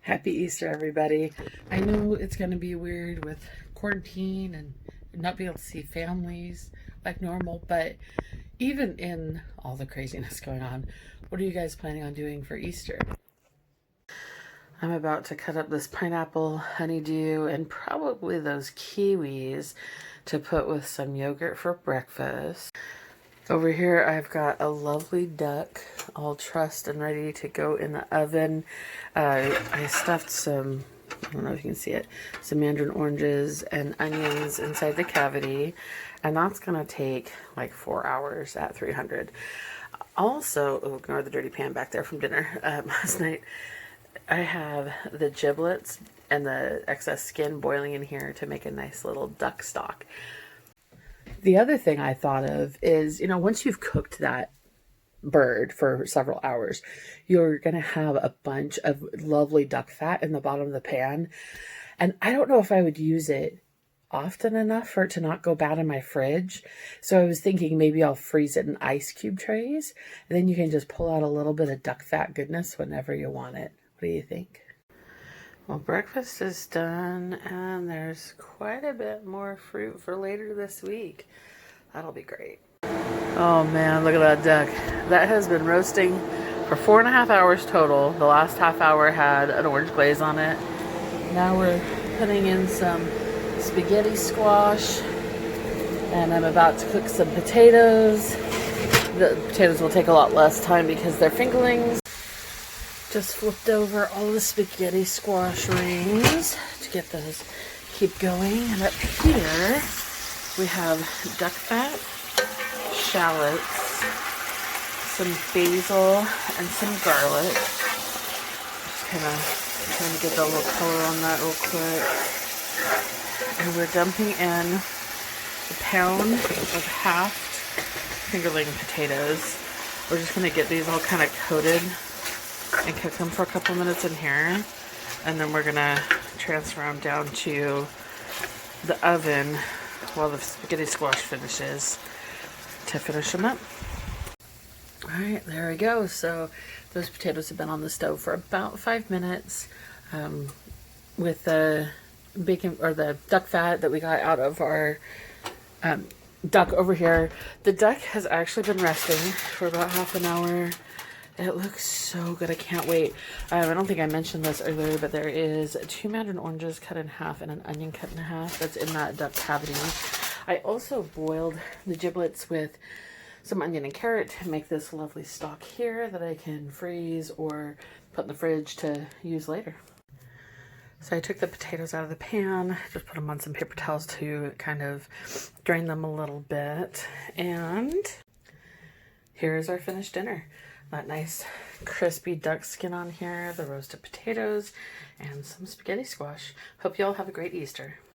Happy Easter, everybody. I know it's going to be weird with quarantine and not being able to see families like normal, but even in all the craziness going on, what are you guys planning on doing for Easter? I'm about to cut up this pineapple, honeydew, and probably those kiwis to put with some yogurt for breakfast. Over here, I've got a lovely duck, all trussed and ready to go in the oven. I stuffed some, I don't know if you can see it, some mandarin oranges and onions inside the cavity, and that's gonna take like 4 hours at 300. Also, ignore the dirty pan back there from dinner. Last night, I have the giblets and the excess skin boiling in here to make a nice little duck stock. The other thing I thought of is, once you've cooked that bird for several hours, you're going to have a bunch of lovely duck fat in the bottom of the pan. And I don't know if I would use it often enough for it to not go bad in my fridge. So I was thinking maybe I'll freeze it in ice cube trays, and then you can just pull out a little bit of duck fat goodness whenever you want it. What do you think? Well, breakfast is done, and there's quite a bit more fruit for later this week. That'll be great. Oh man, look at that duck. That has been roasting for 4.5 hours total. The last half hour had an orange glaze on it. Now we're putting in some spaghetti squash, and I'm about to cook some potatoes. The potatoes will take a lot less time because they're fingerlings. Just flipped over all the spaghetti squash rings to get those keep going. And up here we have duck fat, shallots, some basil, and some garlic. Just kind of trying to get the little color on that real quick. And we're dumping in a pound of halved fingerling potatoes. We're just going to get these all kind of coated and cook them for a couple minutes in here, and then we're gonna transfer them down to the oven while the spaghetti squash finishes to finish them up. Alright, there we go. So those potatoes have been on the stove for about 5 minutes with the bacon or the duck fat that we got out of our duck over here. The duck has actually been resting for about half an hour. It looks so good. I can't wait. I don't think I mentioned this earlier, but there is 2 mandarin oranges cut in half and an onion cut in half that's in that duck cavity. I also boiled the giblets with some onion and carrot to make this lovely stock here that I can freeze or put in the fridge to use later. So I took the potatoes out of the pan, just put them on some paper towels to kind of drain them a little bit. And here's our finished dinner. That nice crispy duck skin on here, the roasted potatoes, and some spaghetti squash. Hope you all have a great Easter.